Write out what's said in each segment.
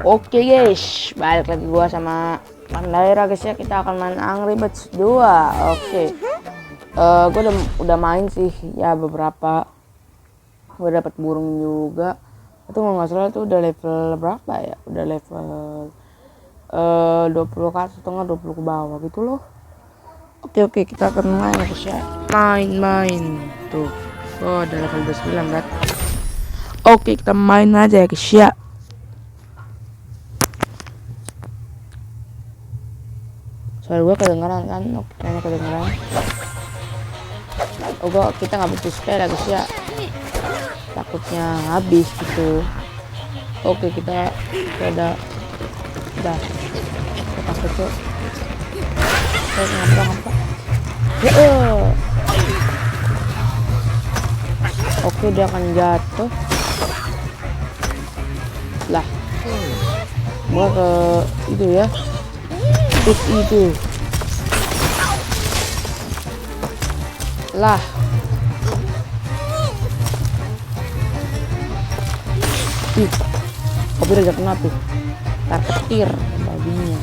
Oke guys, balik lagi gua sama Mandaira guys ya. Kita akan main Angry Birds 2. Oke. Gua udah main sih ya beberapa. Gua dapat burung juga. Itu kalau nggak salah itu udah level berapa ya? Udah level 20 ke atas atau enggak 20 ke bawah gitu loh. Oke, kita akan main guys ya. Main. Tuh. Oh, udah level 29 kan. Oke, kita main aja ya guys ya. Suara gue kedengeran kan? Oke, kayaknya kedengeran. Kita nggak butuh spare guys ya. Takutnya habis gitu. Oke, kita udah takut tuh. Ngampak. Oke, dia akan jatuh. Lah. Gua ke itu ya. Itu lah kopi udah kena tuh terketir baginya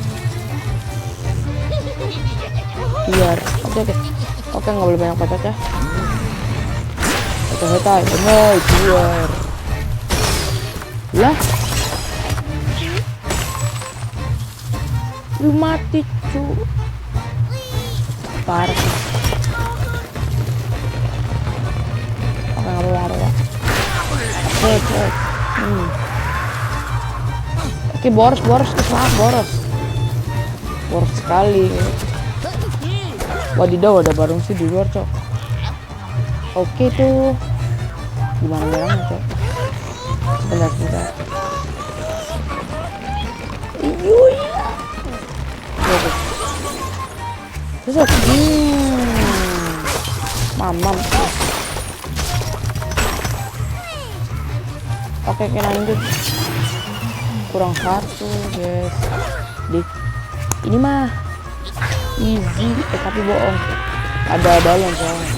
biar oke nggak boleh banyak pecah ya. Pecah bener biar lah lu mati cu parah. Oke nggak boleh ada Oke boros sekali. Wadidaw ada barung sih di luar cok. Oke tuh gimana barangnya cok, sebentar susah mamam. Oke lanjut, kurang satu guys. Ini mah easy tapi bohong, ada balon soalnya.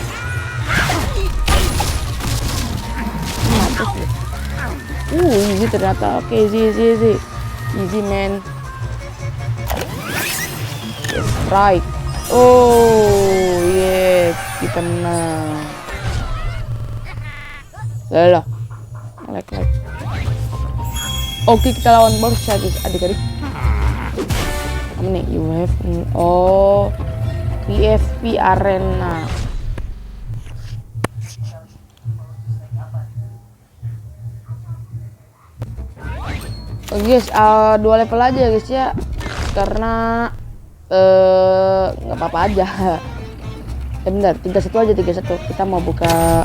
Easy ternyata. Oke easy man. Right. Oh yes, kita menang. Lah like. Oke, kita lawan boss ya guys, adik-adik. Apa nih? PFP Arena. Oh guys, 2 level aja guys ya, karena nggak apa-apa aja. Bentar, 31 aja. Kita mau buka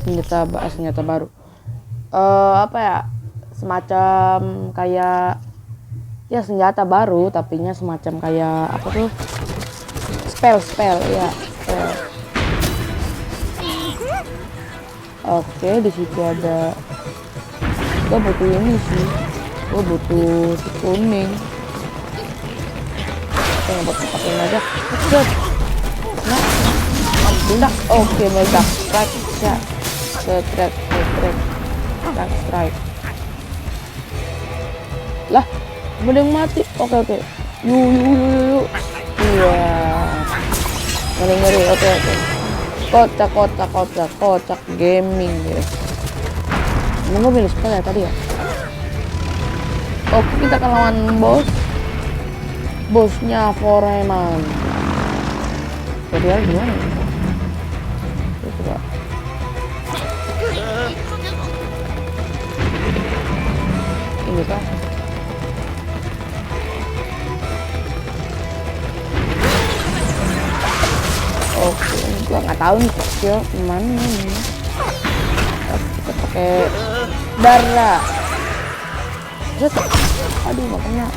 senjata baru. Apa ya, semacam kayak ya senjata baru tapinya semacam kayak apa tuh, spell ya spell. Oke, di situ ada. Gue butuh ini sih, gue butuh si kuning. Oke, pakai aja. Nah, oke meledak. Strike ya. Strike. Lah, ada yang mati. Oke. Yuk. Iya. Ngeri. Oke. Kocak gaming guys. Gue milih spell ya tadi ya. Oke, kita akan lawan bosnya Foreman. Jadi gimana? Coba. Ini kan. Oke, gua nggak tahu nih skill gimana nih. Kita pakai darah. Aduh, nggak kena.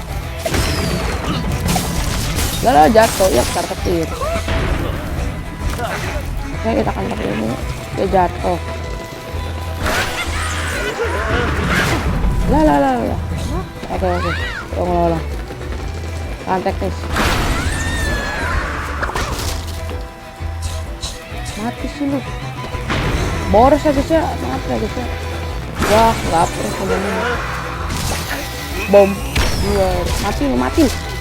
Lah jatuh ya, terketir. Oke, kita akan pakai ini. Dia jatuh. Lah. Oke. Tolong. Lantek guys. Mati sih lu. Boros aja sih, maaf ya guys ya. Wah, nggak perlu sebenarnya. Bom. Luar.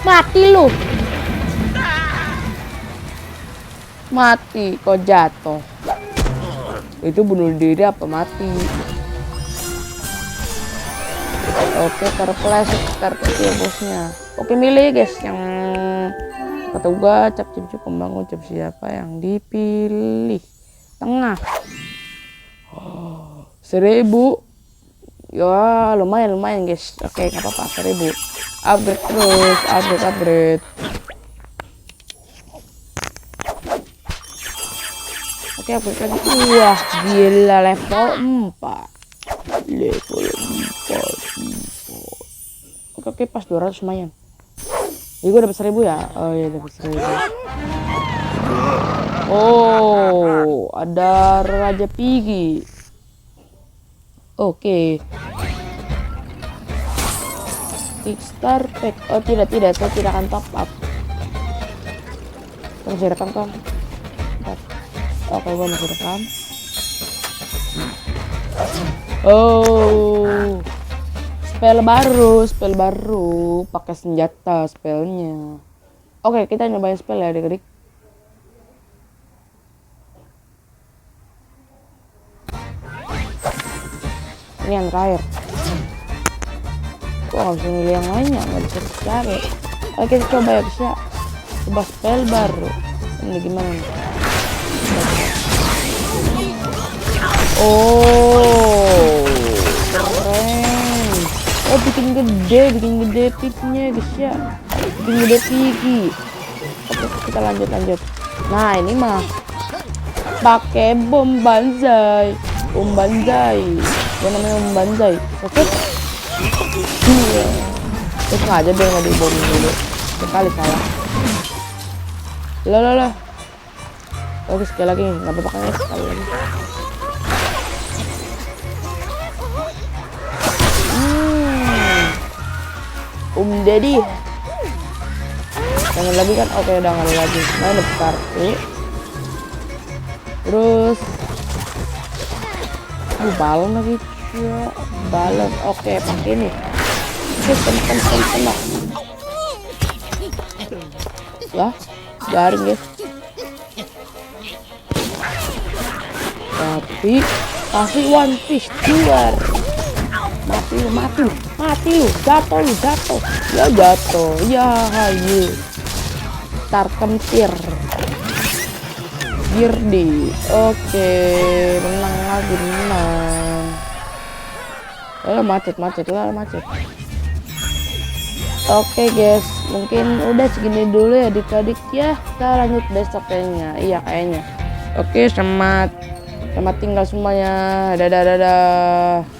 Mati lu. Mati kok jatuh. Itu bunuh diri apa mati? Oke, terpleset ya bosnya. Oke, milih guys yang kata gua cap pembangun cap siapa yang dipilih? Tengah. 1000. Ya lumayan guys. Oke, nggak apa-apa, 1000. Upgrade terus, upgrade. Oke, upgrade lagi. Wah, gila level 4. Oke, pas 200 lumayan. Jadi gue dapat 1000 ya. Oh iya, dapat 1000. Oh, ada Raja Piggy. Oke. Kickstar pack. Oh tidak, saya tidak akan top up. Masih rekam kan? Oke, gua masih rekam. Oh, spell baru, pakai senjata spellnya. Oke, kita nyobain spell ya adik-adik. Ini yang terakhir. Wah, nggak bisa milih yang lainnya, nggak bisa cari. Oke, kita coba ya guys ya. Coba spell baru. Ini gimana nih? Oh, keren. Oh, bikin gede pitnya guys ya. Bikin gede pigi. Oke, kita lanjut. Nah, ini mah pakai bom banzai. Dia namanya bom banzai. Oke. Iya. Terus sengaja deh nggak dibom dulu. Sekali salah. Lah. Oke, sekali lagi nggak apa-apa kan ya, sekali lagi. Daddy. Jangan lagi kan? Oke, udah nggak ada lagi. Nah, ini kartu. Terus balon lagi ya, balon. Oke, pakai ini. Tenang. Ya, garing guys. Tapi kasih one piece keluar. Mati lu. Jatuh. Ya jatuh. Ya hayu. Tarkemtir. Girdi. Oke, menang lagi. Macet. Oke guys, mungkin udah segini dulu ya adik-adik ya. Kita lanjut besok kayaknya. Iya kayaknya. Oke, selamat tinggal semuanya. Dadah.